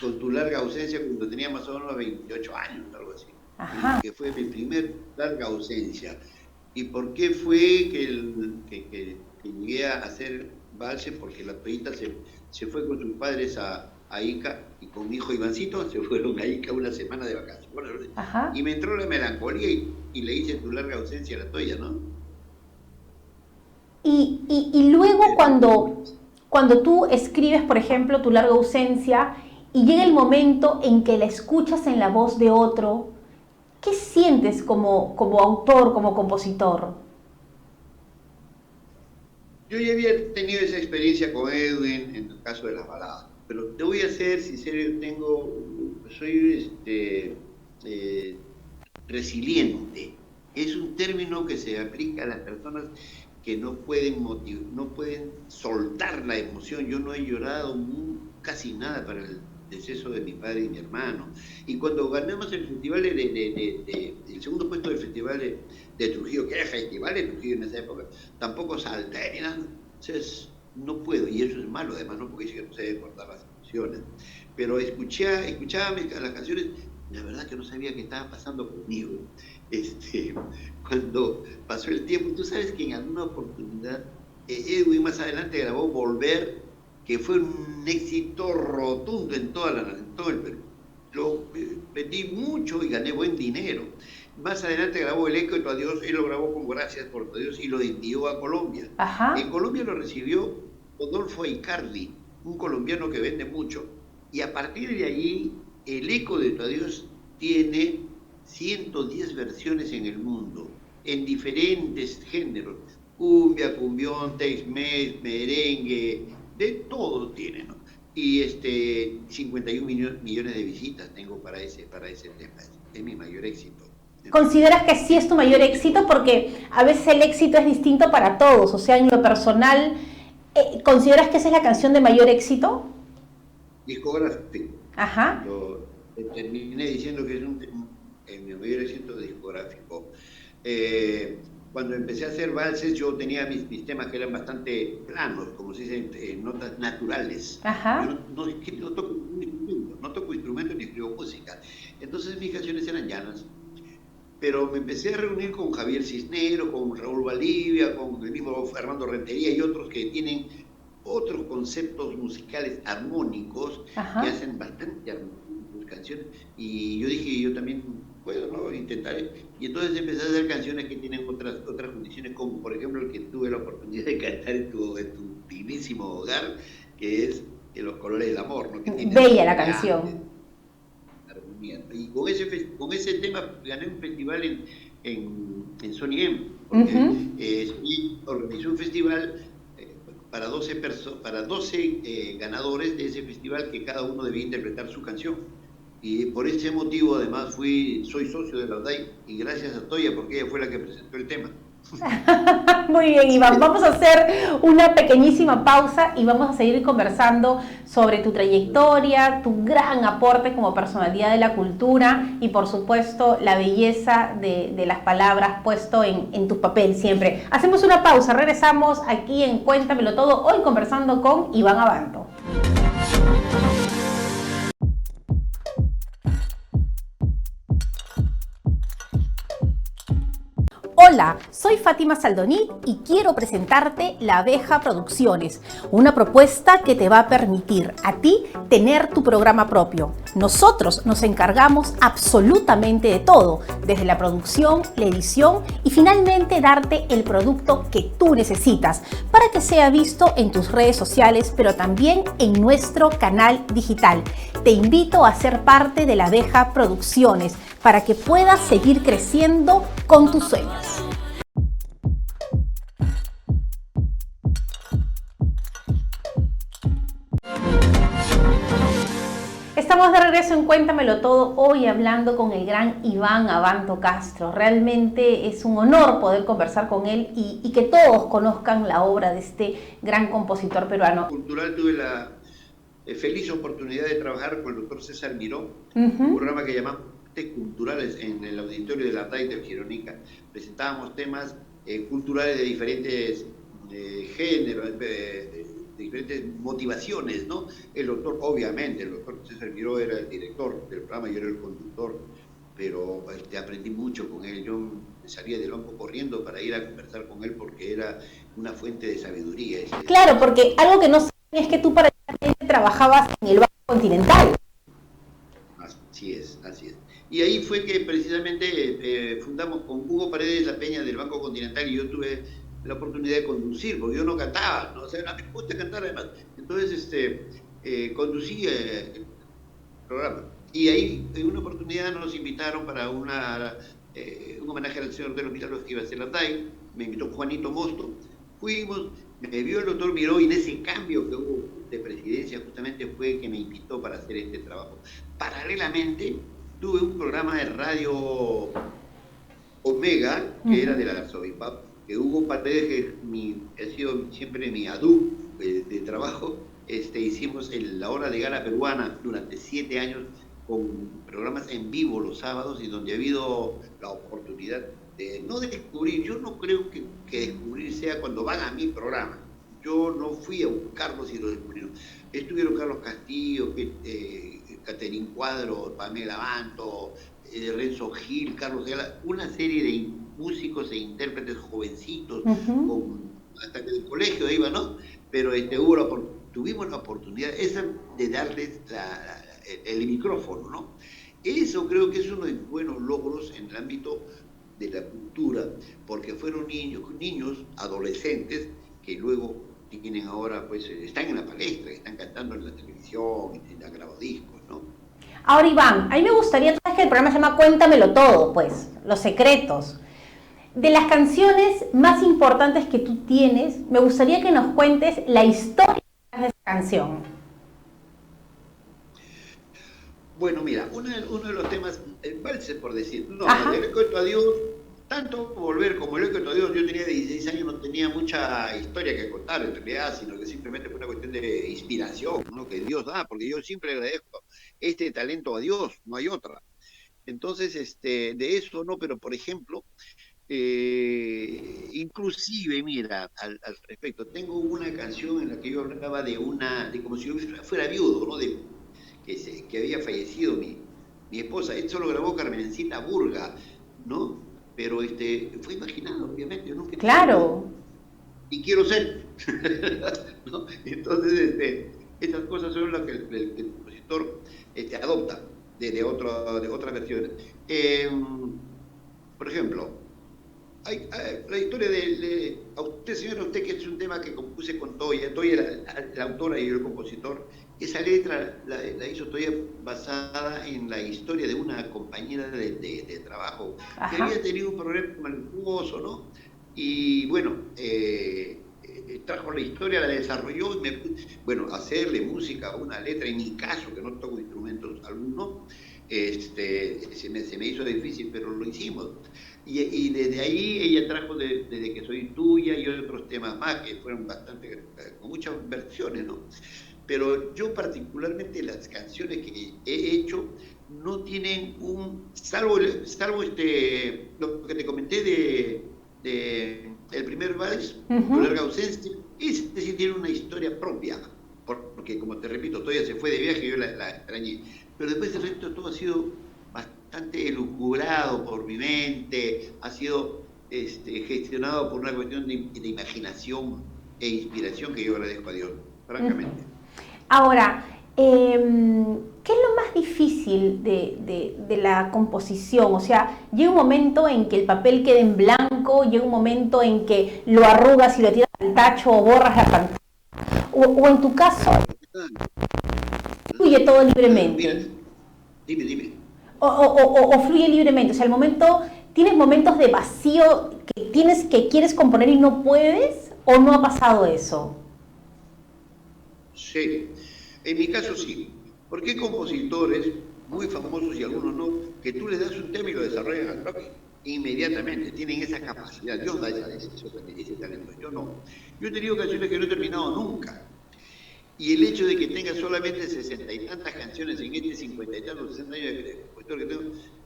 Con Tu larga ausencia, cuando tenía más o menos 28 años, algo así. Ajá. Que fue mi primer larga ausencia. ¿Y por qué fue que llegué a hacer valses? Porque la Toyita se fue con sus padres a Ica, y con mi hijo Ivancito se fueron a Ica una semana de vacaciones. Ajá. Y me entró la melancolía y le hice Tu larga ausencia a la Toya, ¿no? Y luego cuando tú escribes, por ejemplo, Tu larga ausencia, y llega el momento en que la escuchas en la voz de otro, ¿qué sientes como autor, como compositor? Yo ya había tenido esa experiencia con Edwin en el caso de las baladas, pero te voy a ser sincero, soy resiliente. Es un término que se aplica a las personas que no pueden soltar la emoción. Yo no he llorado casi nada para el deceso de mi padre y mi hermano. Y cuando ganamos el festival el segundo puesto del festival de Trujillo, que era festival de Trujillo en esa época, tampoco salté ni nada. Entonces, no puedo, y eso es malo además, ¿no? Porque dice que no se debe cortar las emociones. Pero escuchaba las canciones, la verdad que no sabía qué estaba pasando conmigo. Cuando pasó el tiempo, tú sabes que en alguna oportunidad Edwin más adelante grabó Volver, que fue un éxito rotundo en todo el Perú. Lo vendí mucho y gané buen dinero. Más adelante grabó El eco de tu adiós, él lo grabó con Gracias por tu adiós y lo envió a Colombia. Ajá. En Colombia lo recibió Rodolfo Icardi, un colombiano que vende mucho. Y a partir de allí, El eco de tu adiós tiene 110 versiones en el mundo, en diferentes géneros. Cumbia, cumbión, Tex-Mex, merengue, de todo tiene, ¿no? Y 51 millones de visitas tengo para ese tema. Es mi mayor éxito. ¿Consideras que sí es tu mayor éxito? Porque a veces el éxito es distinto para todos. O sea, en lo personal, ¿consideras que esa es la canción de mayor éxito? Discográfico. Ajá. Lo terminé diciendo que es mi mayor éxito discográfico. Cuando empecé a hacer valses, yo tenía mis temas que eran bastante planos, como se dice, notas naturales. Ajá. Yo no toco instrumentos ni escribo música. Entonces mis canciones eran llanas. Pero me empecé a reunir con Javier Cisnero, con Raúl Valdivia, con el mismo Fernando Rentería y otros que tienen otros conceptos musicales armónicos. Ajá. Que hacen bastante armónicos canciones. Y yo dije, yo también puedo, ¿no? Intentaré. Y entonces empecé a hacer canciones que tienen otras condiciones, como por ejemplo el que tuve la oportunidad de cantar en tu dignísimo hogar, que es Los colores del amor, ¿no? Que tiene bella la canción. Armonía. Y con ese tema gané un festival en Sony M, porque Sony organizó un festival para 12 ganadores de ese festival, que cada uno debía interpretar su canción. Y por ese motivo, además, soy socio de la UDAI, y gracias a Toya, porque ella fue la que presentó el tema. Muy bien, Iván, vamos a hacer una pequeñísima pausa y vamos a seguir conversando sobre tu trayectoria, tu gran aporte como personalidad de la cultura y, por supuesto, la belleza de las palabras puesto en tu papel siempre. Hacemos una pausa, regresamos aquí en Cuéntamelo Todo, hoy conversando con Iván Abanto. Hola, soy Fátima Saldonit y quiero presentarte La Abeja Producciones, una propuesta que te va a permitir a ti tener tu programa propio. Nosotros nos encargamos absolutamente de todo, desde la producción, la edición y finalmente darte el producto que tú necesitas para que sea visto en tus redes sociales, pero también en nuestro canal digital. Te invito a ser parte de La Abeja Producciones para que puedas seguir creciendo con tus sueños. Estamos de regreso en Cuéntamelo Todo, hoy hablando con el gran Iván Abanto Castro. Realmente es un honor poder conversar con él y que todos conozcan la obra de este gran compositor peruano. Cultural, tuve la feliz oportunidad de trabajar con el doctor César Miró, un programa que llamamos Culturales en el auditorio de la RAI de Gironica. Presentábamos temas culturales de diferentes géneros, de diferentes motivaciones, ¿no? El doctor César Miró era el director del programa, yo era el conductor, pero aprendí mucho con él. Yo salía del banco corriendo para ir a conversar con él porque era una fuente de sabiduría. Claro, porque algo que no saben es que tú paralelamente trabajabas en el Banco Continental. Así es. Y ahí fue que precisamente fundamos con Hugo Paredes La Peña del Banco Continental, y yo tuve la oportunidad de conducir, porque yo no cantaba, ¿no? O sea, a mí me gusta cantar además. Entonces, conducí el programa. Y ahí, en una oportunidad, nos invitaron para un homenaje al Señor de los Milagros que iba a hacer la TAI. Me invitó Juanito Mosto. Fuimos, me vio el doctor Miró, y en ese cambio que hubo de presidencia justamente fue que me invitó para hacer este trabajo. Paralelamente, tuve un programa de radio Omega, que era de la Arzobispado, que Hugo Paredes, que ha sido siempre mi adú de trabajo. Hicimos la hora de gala peruana durante 7 años, con programas en vivo los sábados, y donde ha habido la oportunidad de no descubrir. Yo no creo que descubrir sea cuando van a mi programa. Yo no fui a buscarlos y los descubrieron. Estuvieron Carlos Castillo, Caterín Cuadro, Pamela Banto, Renzo Gil, Carlos Ayala, una serie de músicos e intérpretes jovencitos, hasta que del colegio iba, ¿no? Pero tuvimos la oportunidad esa de darles el micrófono, ¿no? Eso creo que es uno de mis buenos logros en el ámbito de la cultura, porque fueron niños, adolescentes, que luego tienen ahora, pues, están en la palestra, están cantando en la televisión, han grabado discos, ¿no? Ahora, Iván, a mí me gustaría, sabes que el programa se llama Cuéntamelo Todo, pues, los secretos. De las canciones más importantes que tú tienes, me gustaría que nos cuentes la historia de esa canción. Bueno, mira, uno de los temas, el valse, por decir, no, el eco de Dios, tanto Volver como el eco de Dios, yo tenía 16 años, no tenía mucha historia que contar en realidad, sino que simplemente fue una cuestión de inspiración, ¿no? Que Dios da, porque yo siempre agradezco este talento a Dios, no hay otra. Entonces, de eso no, pero por ejemplo, inclusive, mira, al respecto, tengo una canción en la que yo hablaba de como si yo fuera viudo, ¿no? Que había fallecido mi esposa. Esto lo grabó Carmencita Burga, ¿no? Pero fue imaginado, obviamente. Yo nunca claro. Y quiero ser. ¿No? Entonces, estas cosas son las que el compositor adopta de otras versiones. Por ejemplo, la historia a usted, señora, usted que es un tema que compuse con Toya, Toya la autora y yo el compositor. Esa letra la hizo Toya basada en la historia de una compañera de trabajo que había tenido un problema malucoso, ¿no? Y bueno, trajo la historia, la desarrolló, bueno, hacerle música a una letra, en mi caso, que no toco instrumentos algunos, se me hizo difícil, pero lo hicimos. Y desde ahí ella trajo desde que soy tuya y otros temas más que fueron bastante, con muchas versiones, ¿no? Pero yo particularmente las canciones que he hecho no tienen salvo lo que te comenté de el primer vals, Tu larga ausencia, ese sí tiene una historia propia, porque como te repito, todavía se fue de viaje y yo la extrañé. Pero después el resto todo ha sido bastante elucubrado por mi mente, ha sido gestionado por una cuestión de imaginación e inspiración que yo agradezco a Dios, francamente. Ahora, ¿qué es lo más difícil de la composición? O sea, llega un momento en que el papel queda en blanco, llega un momento en que lo arrugas y lo tiras al tacho o borras la pantalla. O en tu caso, fluye todo libremente. Mira, dime. O fluye libremente. O sea, ¿tienes momentos de vacío que quieres componer y no puedes? ¿O no ha pasado eso? Sí, en mi caso sí, porque hay compositores muy famosos y algunos no, que tú les das un tema y lo desarrollan al toque, inmediatamente, tienen esa capacidad. Dios da ese talento, yo no. Yo he tenido canciones que no he terminado nunca, y el hecho de que tenga solamente 60 y tantas canciones en 50 y tantos, 60 años de compositor que tengo,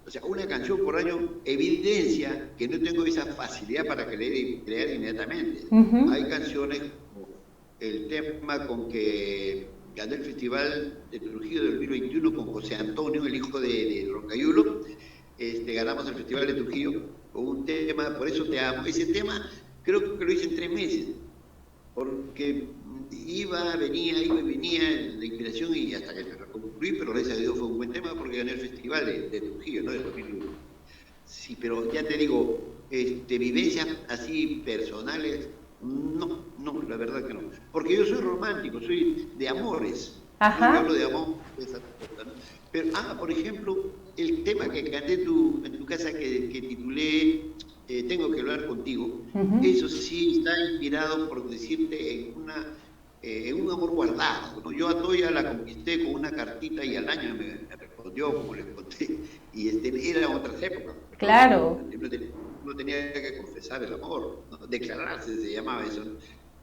o sea, una canción por año evidencia que no tengo esa facilidad para crear inmediatamente. Hay canciones como el tema con que gané el Festival de Trujillo del 2021 con José Antonio, el hijo de Roncayulo. Ganamos el Festival de Trujillo con un tema, Por eso te amo. Ese tema creo que lo hice en 3 meses, porque iba y venía la inspiración y hasta que lo concluí, pero gracias a Dios fue un buen tema porque gané el Festival de Trujillo, ¿no? De 2001. Sí, pero ya te digo, vivencias así personales, no, la verdad que no. Porque yo soy romántico, soy de amores. Ajá. Yo hablo de amor, esa cosa, ¿no? Pero, por ejemplo, el tema que canté en tu casa que titulé Tengo que hablar contigo, eso sí está inspirado, por decirte, en un amor guardado, ¿no? Yo a Toya la conquisté con una cartita y al año me respondió, como le conté, y era otras épocas. Claro. No tenía que confesar el amor, ¿no? Declararse se llamaba eso, ¿no?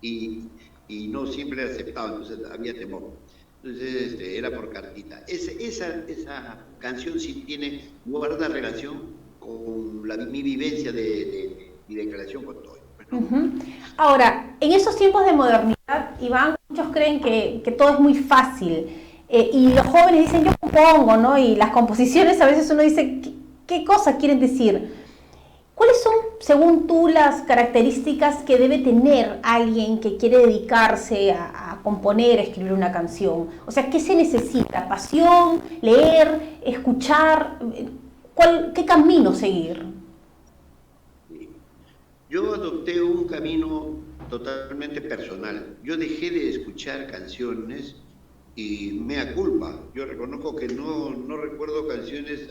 Y no siempre era aceptado, entonces había temor. Entonces era por cartita. Esa canción sí guarda relación con mi vivencia mi declaración con todo. Ahora, en esos tiempos de modernidad, Iván, muchos creen que todo es muy fácil. Y los jóvenes dicen, yo compongo, ¿no? Y las composiciones a veces uno dice, ¿qué cosas quieren decir? ¿Cuáles son, según tú, las características que debe tener alguien que quiere dedicarse a componer, a escribir una canción? O sea, ¿qué se necesita? ¿Pasión? ¿Leer? ¿Escuchar? ¿Qué camino seguir? Yo adopté un camino totalmente personal. Yo dejé de escuchar canciones y mea culpa. Yo reconozco que no recuerdo canciones,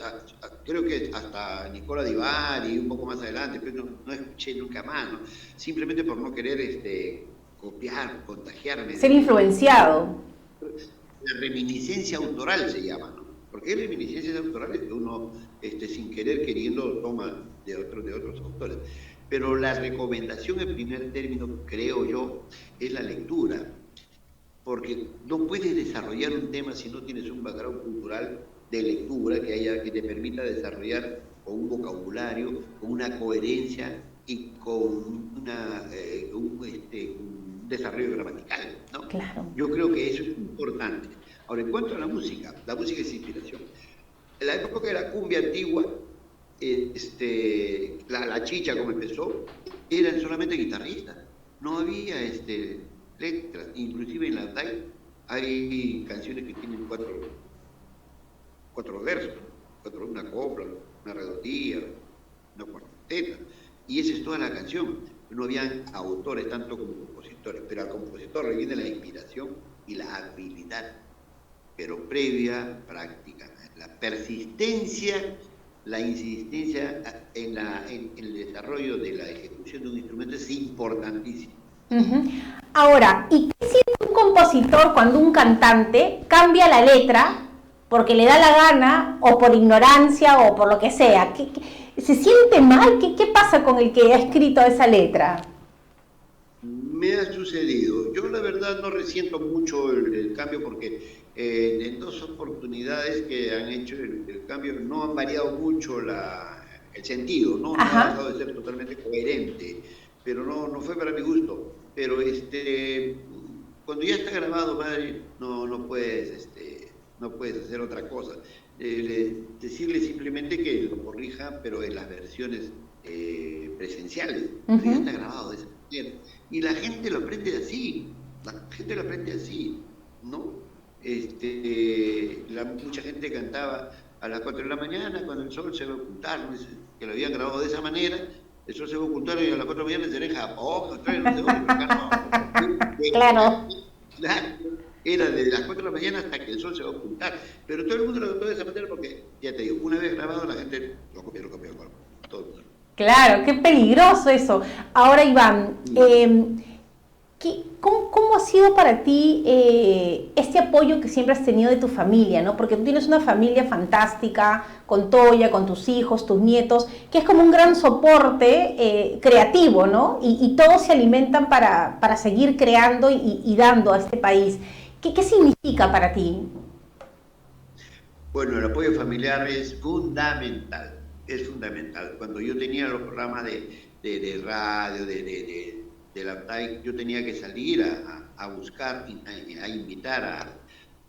creo que hasta Nicola Di Bari y un poco más adelante, pero no escuché nunca más, ¿no? Simplemente por no querer copiar, contagiarme. Ser influenciado. La reminiscencia autoral se llama, ¿no? Porque hay reminiscencias autorales que uno, sin querer, queriendo, toma de otros autores. Pero la recomendación en primer término, creo yo, es la lectura. Porque no puedes desarrollar un tema si no tienes un background cultural de lectura que te permita desarrollar con un vocabulario, con una coherencia y con un desarrollo gramatical, ¿no? Claro. Yo creo que eso es importante. Ahora, en cuanto a la música es inspiración. En la época de la cumbia antigua, la chicha, como empezó, eran solamente guitarristas. No había letras, inclusive en la DAI hay canciones que tienen cuatro versos, una copla, una redondía, una cuarteta, y esa es toda la canción. No habían autores tanto como compositores, pero al compositor le viene la inspiración y la habilidad, pero previa práctica, la persistencia, la insistencia en el desarrollo de la ejecución de un instrumento es importantísimo. Ahora, ¿y qué siente un compositor cuando un cantante cambia la letra porque le da la gana o por ignorancia o por lo que sea? ¿Se siente mal? ¿Qué pasa con el que ha escrito esa letra? Me ha sucedido. Yo la verdad no resiento mucho el cambio porque en 2 oportunidades que han hecho el cambio no han variado mucho el sentido, no ha dejado de ser totalmente coherente, pero no fue para mi gusto. Pero cuando ya está grabado, madre, no puedes hacer otra cosa. Decirle simplemente que lo corrija, pero en las versiones presenciales. Pero ya está grabado de esa manera. Y la gente lo aprende así, ¿no? Mucha gente cantaba a las 4 de la mañana cuando el sol se va a ocultar, ¿no? Que lo habían grabado de esa manera, el sol se va a ocultar y a las 4 de la mañana se deja, no sé dónde, Claro. Era de las 4 de la mañana hasta que el sol se va a ocultar, pero todo el mundo lo cantó de esa manera porque, ya te digo, una vez grabado la gente lo copió, todo el mundo. Claro, qué peligroso eso. Ahora, Iván, ¿cómo ha sido para ti este apoyo que siempre has tenido de tu familia, ¿no? Porque tú tienes una familia fantástica, con Toya, con tus hijos, tus nietos, que es como un gran soporte creativo, ¿no? Y todos se alimentan para seguir creando y dando a este país. ¿Qué significa para ti? Bueno, el apoyo familiar es fundamental. Cuando yo tenía los programas de radio, de la TAI, yo tenía que salir a buscar, a invitar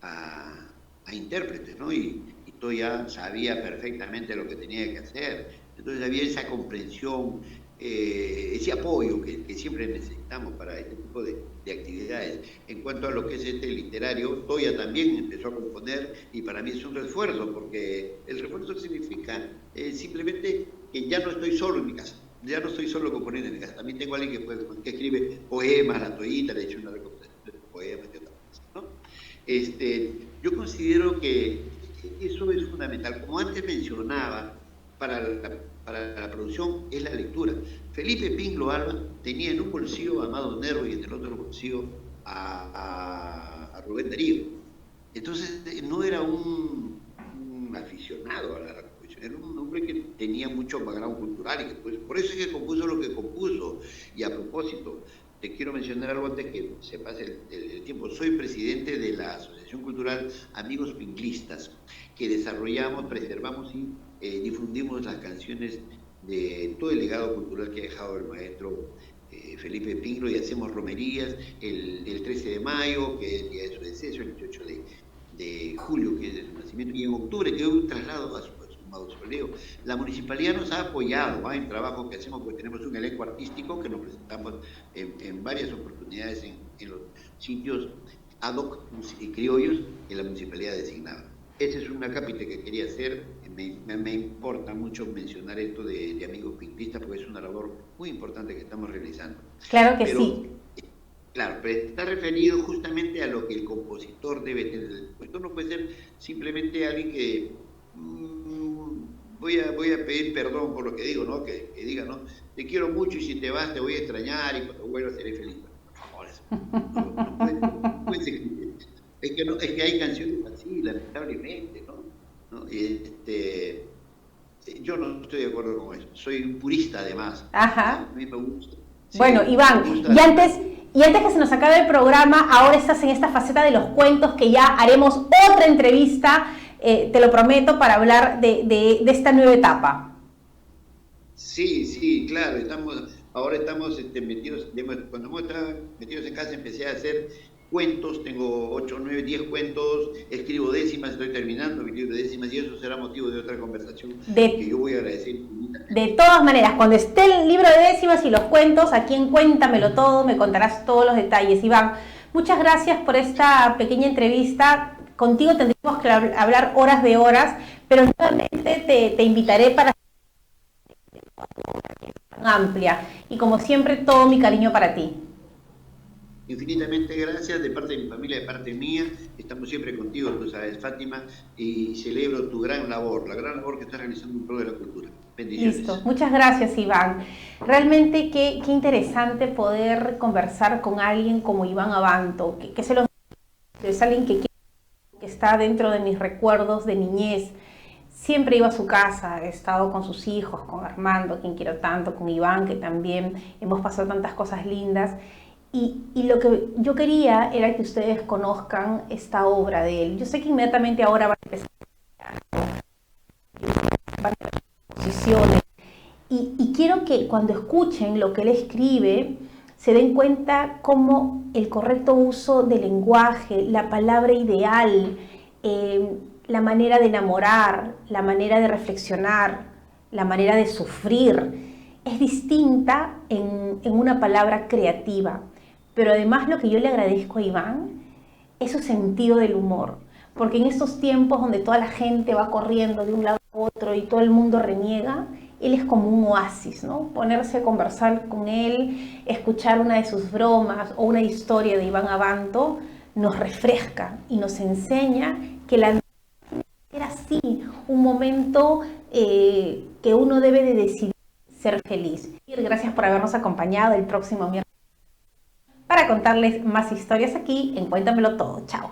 a intérpretes, ¿no? Y Toya sabía perfectamente lo que tenía que hacer. Entonces había esa comprensión, ese apoyo que siempre necesitamos para este tipo de actividades. En cuanto a lo que es literario, Toya también empezó a componer y para mí es un refuerzo, porque el refuerzo significa simplemente que ya no estoy solo en mi casa. Ya no estoy solo componiendo en mi casa, también tengo a alguien que escribe poemas, la Toyita, le he hecho una recopilación de poemas y otras cosas, ¿no? Yo considero que eso es fundamental. Como antes mencionaba, para la producción es la lectura. Felipe Pingló Alba tenía en un bolsillo a Amado Nervo y en el otro bolsillo a Rubén Darío. Entonces no era un aficionado a la composición, era un hombre que tenía mucho background cultural y que por eso es que compuso lo que compuso. Y a propósito, te quiero mencionar algo antes que se pase el tiempo. Soy presidente de la Asociación Cultural Amigos Pinglistas, que desarrollamos, preservamos y difundimos las canciones de todo el legado cultural que ha dejado el maestro Felipe Pingló, y hacemos romerías el 13 de mayo, que es el día de su deceso, el 18 de julio, que es de su nacimiento, y en octubre, que es un traslado a su mausoleo. La municipalidad nos ha apoyado en trabajo que hacemos, porque tenemos un elenco artístico que nos presentamos en varias oportunidades en los sitios ad hoc y criollos que la municipalidad designaba. Esa es una cápita que quería hacer. Me importa mucho mencionar esto de Amigos Pinglistas, porque es una labor muy importante que estamos realizando. Claro que sí. Claro, pero está referido justamente a lo que el compositor debe tener. El compositor no puede ser simplemente alguien que voy a pedir perdón por lo que digo, ¿no? Que diga, ¿no? Te quiero mucho y si te vas te voy a extrañar y cuando vuelvas seré feliz. Por favor, eso no puede ser. Es que hay canciones así, lamentablemente, ¿no? Yo no estoy de acuerdo con eso. Soy un purista, además. Ajá. A mí me gusta. Sí, bueno, Iván, y antes que se nos acabe el programa, ahora estás en esta faceta de los cuentos, que ya haremos otra entrevista, te lo prometo, para hablar de esta nueva etapa. Sí, claro. Ahora estamos metidos, cuando hemos estado metidos en casa empecé a hacer cuentos, tengo 8, 9, 10 cuentos, escribo décimas, estoy terminando mi libro de décimas y eso será motivo de otra conversación que yo voy a agradecer. De todas maneras, cuando esté el libro de décimas y los cuentos, aquí en Cuéntamelo Todo, me contarás todos los detalles. Iván, muchas gracias por esta pequeña entrevista. Contigo tendríamos que hablar horas de horas, pero nuevamente te invitaré para tan amplia. Y como siempre, todo mi cariño para ti. Infinitamente gracias de parte de mi familia, de parte mía. Estamos siempre contigo, tú sabes, Fátima, y celebro tu gran labor, la gran labor que estás realizando en pro de la cultura. Bendiciones. Listo, muchas gracias, Iván. Realmente qué interesante poder conversar con alguien como Iván Abanto, que es alguien que está dentro de mis recuerdos de niñez. Siempre iba a su casa, he estado con sus hijos, con Armando, quien quiero tanto, con Iván, que también hemos pasado tantas cosas lindas. Y lo que yo quería era que ustedes conozcan esta obra de él. Yo sé que inmediatamente ahora van a empezar exposiciones. Y quiero que cuando escuchen lo que él escribe, se den cuenta cómo el correcto uso del lenguaje, la palabra ideal, la manera de enamorar, la manera de reflexionar, la manera de sufrir, es distinta en una palabra creativa. Pero además lo que yo le agradezco a Iván es su sentido del humor, porque en estos tiempos donde toda la gente va corriendo de un lado a otro y todo el mundo reniega, él es como un oasis, ¿no? Ponerse a conversar con él, escuchar una de sus bromas o una historia de Iván Abanto nos refresca y nos enseña que la vida era así, un momento que uno debe de decidir ser feliz. Gracias por habernos acompañado el próximo miércoles para contarles más historias aquí en Cuéntamelo Todo. Chao.